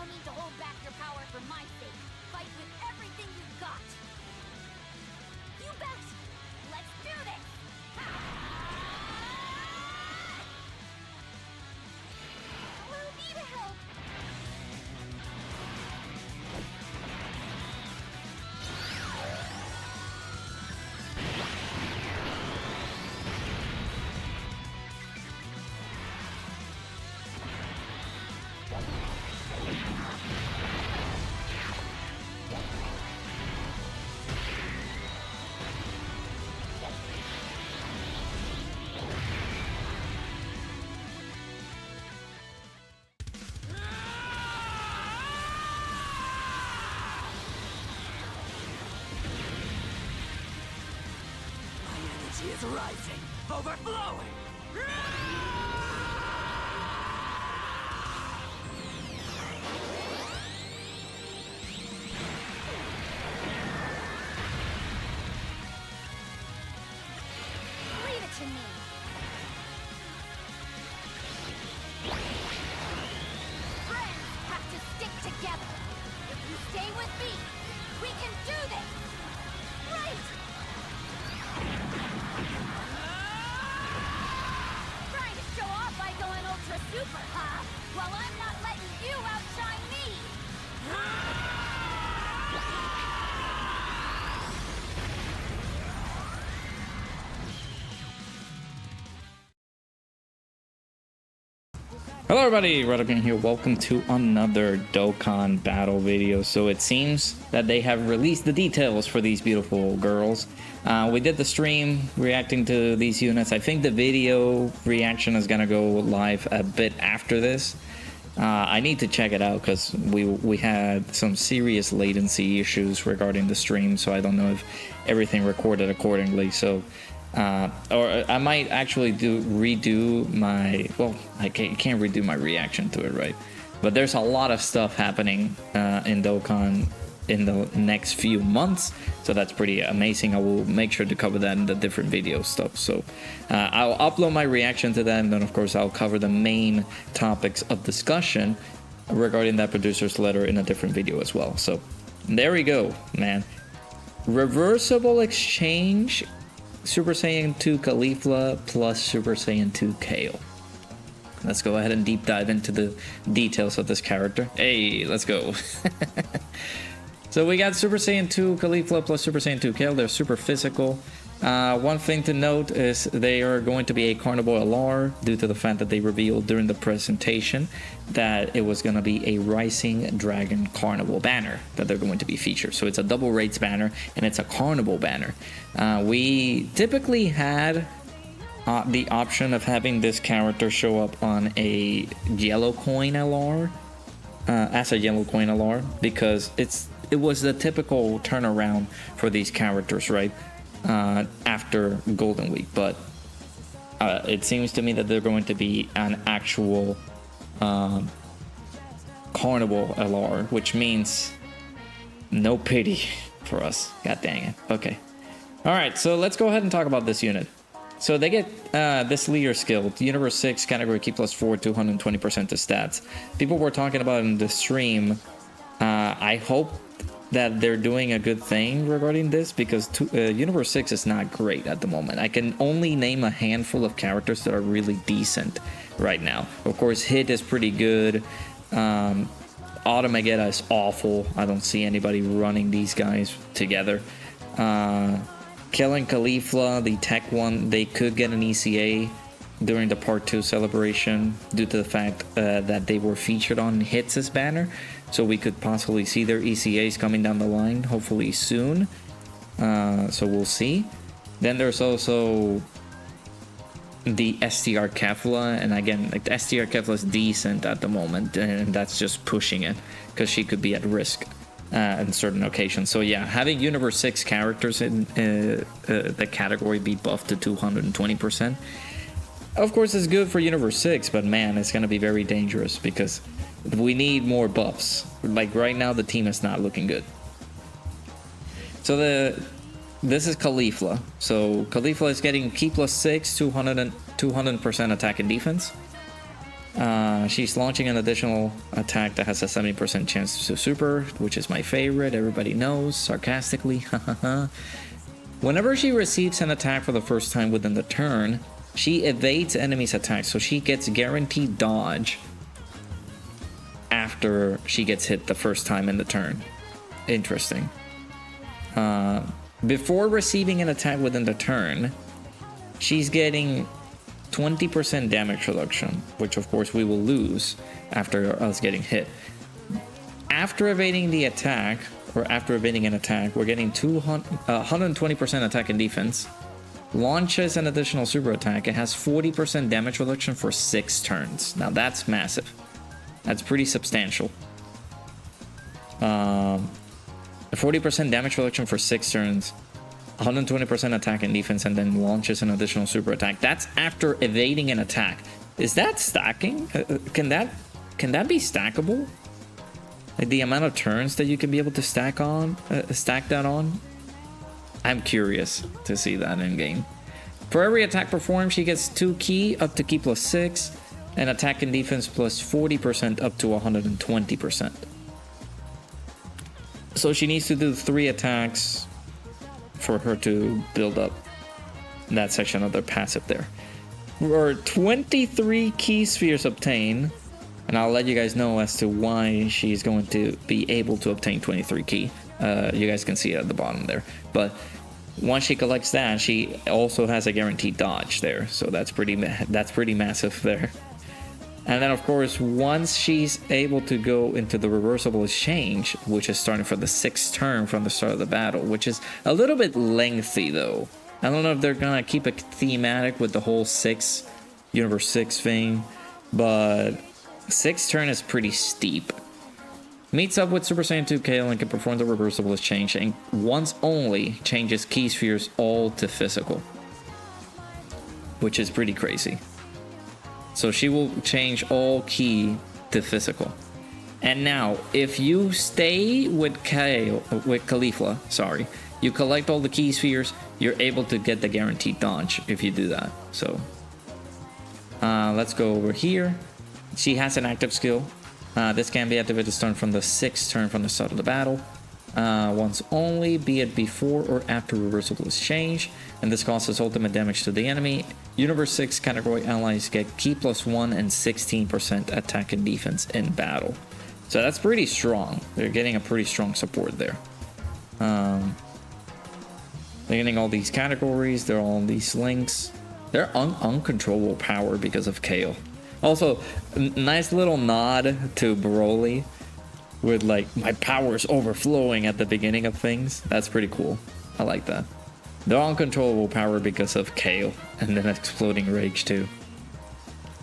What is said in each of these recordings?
don't need to hold back your power for my sake. Fight with everything you've got. You bet! Let's do this! We'll need help! Is rising, overflowing. Leave it to me. Friends have to stick together. If you stay with me, we can do this. Right. Trying to show off by going ultra super, huh? Well, I'm not letting you outshine me! Hello everybody, Redden here. Welcome to another Dokkan battle video. So it seems that they have released the details for these beautiful girls. We did the stream reacting to these units. I think the video reaction is gonna go live a bit after this. I need to check it out because we had some serious latency issues regarding the stream, so I don't know if everything recorded accordingly. So or I might actually redo my, well, I can't redo my reaction to it, right? But there's a lot of stuff happening in Dokkan in the next few months, so that's pretty amazing. I will make sure to cover that in the different video stuff. So I'll upload my reaction to that, and then of course I'll cover the main topics of discussion regarding that producer's letter in a different video as well. So there we go, man. Reversible exchange Super Saiyan 2 KALIFLA plus Super Saiyan 2 KALE. Let's go ahead and deep dive into the details of this character. Hey, let's go. So we got Super Saiyan 2 KALIFLA plus Super Saiyan 2 KALE. They're super physical. One thing to note is they are going to be a Carnival LR due to the fact that they revealed during the presentation that it was going to be a Rising Dragon Carnival banner that they're going to be featured. So it's a double rates banner and it's a Carnival banner. We typically had the option of having this character show up on a yellow coin LR as a yellow coin LR because it was the typical turnaround for these characters, right? After Golden Week, but it seems to me that they're going to be an actual Carnival LR, which means no pity for us. God dang it. Okay. Alright, so let's go ahead and talk about this unit. So they get this leader skill, Universe 6, category key plus 4, 220% to stats. People were talking about in the stream. I hope that they're doing a good thing regarding this because Universe 6 is not great at the moment. I can only name a handful of characters that are really decent right now. Of course, Hit is pretty good. Automagetta is awful. I don't see anybody running these guys together. KALE and CAULIFLA, the tech one, they could get an ECA during the Part 2 celebration due to the fact that they were featured on Hits' banner. So we could possibly see their ECAs coming down the line, hopefully soon. So we'll see. Then there's also the STR Kefla, and again, like the STR Kefla is decent at the moment, and that's just pushing it because she could be at risk in certain occasions. So yeah, having Universe 6 characters in the category be buffed to 220%, of course, it's good for Universe 6, but man, it's gonna be very dangerous because we need more buffs. Like right now, the team is not looking good. So this is KAULIFLA. So KAULIFLA is getting key plus 6, 200% attack and defense. She's launching an additional attack that has a 70% chance to super, which is my favorite. Everybody knows, sarcastically. Whenever she receives an attack for the first time within the turn, she evades enemies' attacks, so she gets guaranteed dodge after she gets hit the first time in the turn. Interesting. Before receiving an attack within the turn, she's getting 20% damage reduction, which of course we will lose after us getting hit. After evading the attack, or after evading an attack, we're getting 120% attack and defense. Launches an additional super attack. It has 40% damage reduction for 6 turns. Now that's massive. That's pretty substantial. 40% damage reduction for 6 turns. 120% attack and defense, and then launches an additional super attack. That's after evading an attack. Is that stacking? Can that be stackable? Like the amount of turns that you can be able to stack that on? I'm curious to see that in game. For every attack performed, she gets 2 ki up to ki plus 6, and attack and defense plus 40% up to 120%. So she needs to do 3 attacks for her to build up that section of their passive there. Or 23 ki spheres obtained, and I'll let you guys know as to why she's going to be able to obtain 23 ki. You guys can see it at the bottom there. But once she collects that, she also has a guaranteed dodge there, so that's pretty massive there. And then of course, once she's able to go into the reversible exchange, which is starting for the 6th turn from the start of the battle, which is a little bit lengthy though. I don't know if they're gonna keep it thematic with the whole Universe 6 thing, but 6th turn is pretty steep. Meets up with Super Saiyan 2 Kale and can perform the reversible exchange, and once only changes ki spheres all to physical, which is pretty crazy. So she will change all ki to physical. And now, if you stay with Caulifla, you collect all the ki spheres, you're able to get the guaranteed dodge if you do that. So, let's go over here. She has an active skill. This can be activated starting from the 6th turn from the start of the battle. Once only, be it before or after reversible exchange, and this causes ultimate damage to the enemy. Universe 6 category allies get ki plus 1 and 16% attack and defense in battle. So that's pretty strong. They're getting a pretty strong support there. They're getting all these categories, they're all these links. They're uncontrollable power because of Kale. Also, nice little nod to Broly with like, my power's overflowing at the beginning of things. That's pretty cool. I like that. They're uncontrollable power because of Kale and then exploding rage too.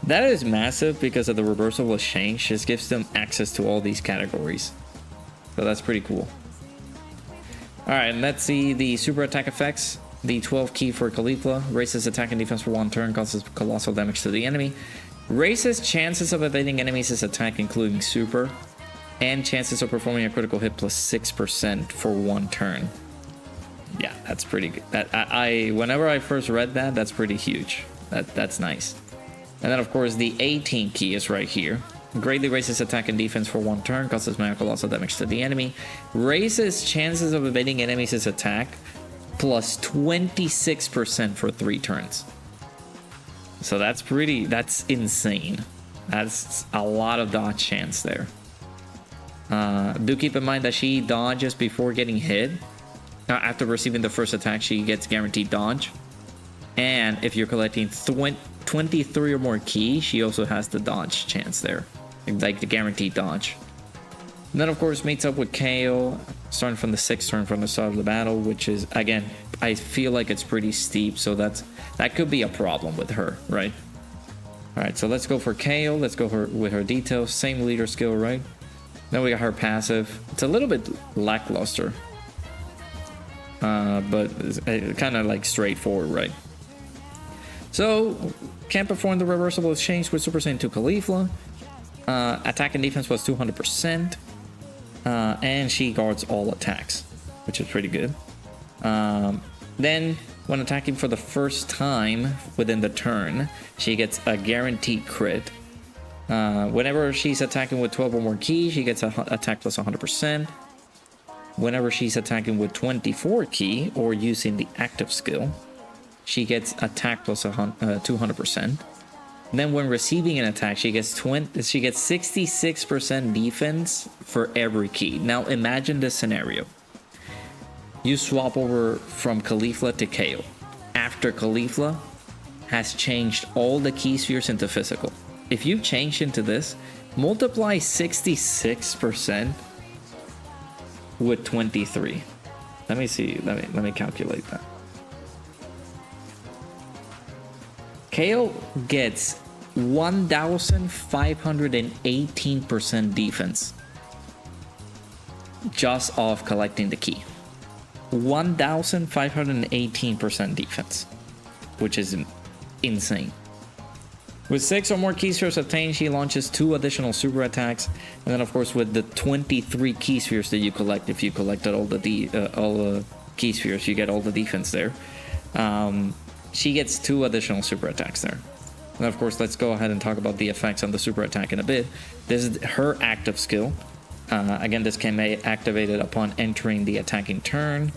That is massive because of the reversible exchange. Just gives them access to all these categories. So that's pretty cool. Alright, and let's see the super attack effects. The 12 ki for Caulifla raises attack and defense for 1 turn, causes colossal damage to the enemy. Raises chances of evading enemies' attack, including super, and chances of performing a critical hit plus 6% for 1 turn. Yeah, that's pretty good. Whenever I first read that, that's pretty huge. That's nice. And then of course the 18 ki is right here. Greatly raises attack and defense for 1 turn, causes minor colossal damage to the enemy. Raises chances of evading enemies' attack plus 26% for 3 turns. So that's insane. That's a lot of dodge chance there. Do keep in mind that she dodges before getting hit. After receiving the first attack, she gets guaranteed dodge. And if you're collecting 23 or more ki, she also has the dodge chance there. Like the guaranteed dodge. And then of course meets up with Kale, starting from the 6th turn from the start of the battle, which is, again, I feel like it's pretty steep, so that could be a problem with her, right? Alright, so let's go for Kale. Let's go with her details. Same leader skill, right? Then we got her passive. It's a little bit lackluster. But it's kind of like straightforward, right? So, can perform the reversible exchange with Super Saiyan 2 Caulifla. Attack and defense was 200%. And she guards all attacks, which is pretty good. Then, when attacking for the first time within the turn, she gets a guaranteed crit. Whenever she's attacking with 12 or more ki, she gets a attack plus 100%. Whenever she's attacking with 24 ki or using the active skill, she gets attack plus 200%. Then when receiving an attack, she gets 66% defense for every ki. Now imagine this scenario. You swap over from Caulifla to Kale. After Caulifla has changed all the ki spheres into physical. If you change into this, multiply 66% with 23. Let me see. Let me calculate that. Kale gets 1,518% defense just off collecting the ki. 1,518% defense, which is insane. With 6 or more ki spheres obtained, she launches 2 additional super attacks, and then of course with the 23 ki spheres that you collect, if you collected all the ki spheres, you get all the defense there. She gets 2 additional super attacks there. And of course, let's go ahead and talk about the effects on the super attack in a bit. This is her active skill. Again, this can be activated upon entering the attacking turn.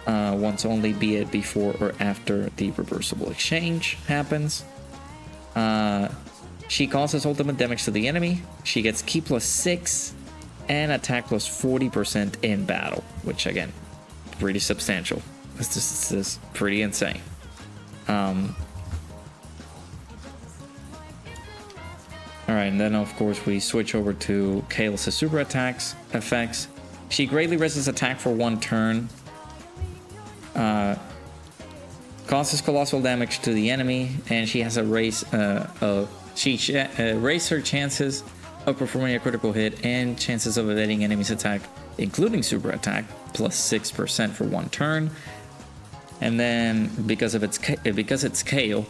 Once only, be it before or after the reversible exchange happens. She causes ultimate damage to the enemy. She gets ki plus 6 and attack plus 40% in battle, which again, pretty substantial. This is pretty insane. Alright, and then of course we switch over to Kale's super attacks effects. She greatly raises attack for 1 turn. Causes colossal damage to the enemy, and she has a raise raise her chances of performing a critical hit and chances of evading enemy's attack, including super attack, plus 6% for 1 turn. And then because it's Kale,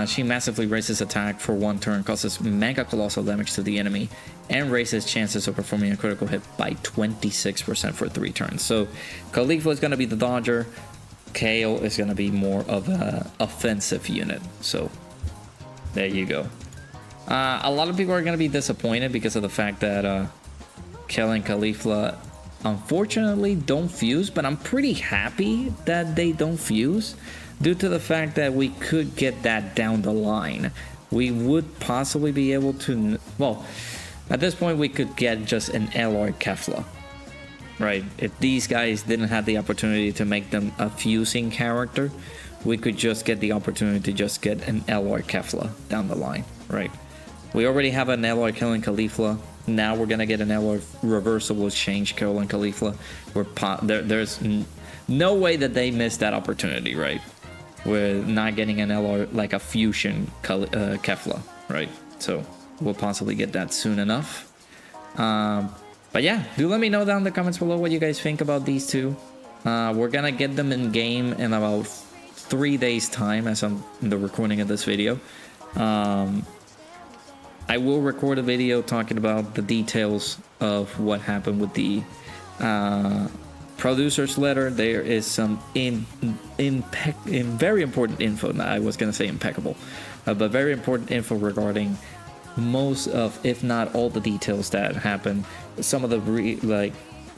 she massively raises attack for 1 turn, causes mega colossal damage to the enemy, and raises chances of performing a critical hit by 26% for 3 turns. So Caulifla is going to be the dodger. Kale is going to be more of an offensive unit. So there you go. A lot of people are going to be disappointed because of the fact that KALE and Caulifla unfortunately don't fuse, but I'm pretty happy that they don't fuse due to the fact that we could get that down the line. We would possibly be able to, well, at this point we could get just an Alloy Kefla, right? If these guys didn't have the opportunity to make them a fusing character, we could just get the opportunity to just get an Alloy Kefla down the line, right? We already have an Alloy KALE and Caulifla. Now we're gonna get an Alloy reversible exchange KALE and Caulifla. There's no way that they missed that opportunity, right? We're not getting an Alloy like a fusion Kefla, right? So we'll possibly get that soon enough. But yeah, do let me know down in the comments below what you guys think about these two. We're gonna get them in game in about 3 days time as I'm in the recording of this video. I will record a video talking about the details of what happened with the producer's letter. There is some very important info. I was gonna say impeccable, but very important info regarding most of, if not all, the details that happened. Some of the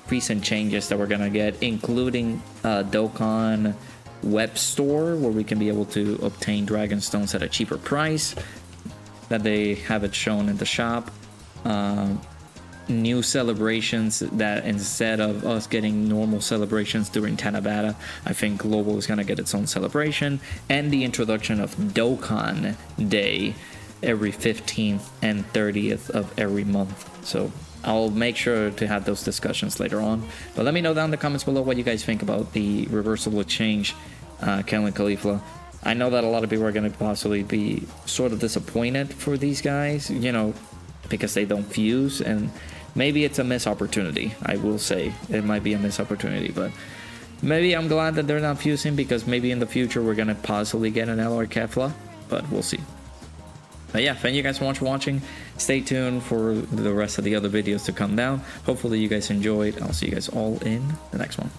recent changes that we're gonna get, including Dokkan web store where we can be able to obtain dragon stones at a cheaper price, that they have it shown in the shop. New celebrations, that instead of us getting normal celebrations during Tanabata, I think Global is gonna get its own celebration, and the introduction of Dokkan Day every 15th and 30th of every month. So I'll make sure to have those discussions later on. But let me know down in the comments below what you guys think about the reversible exchange KALE and Caulifla. I know that a lot of people are going to possibly be sort of disappointed for these guys, you know, because they don't fuse, and maybe it's a missed opportunity. I will say it might be a missed opportunity, but maybe I'm glad that they're not fusing, because maybe in the future we're going to possibly get an Alloy Kefla, but we'll see. But yeah, thank you guys so much for watching. Stay tuned for the rest of the other videos to come down. Hopefully you guys enjoyed. I'll see you guys all in the next one.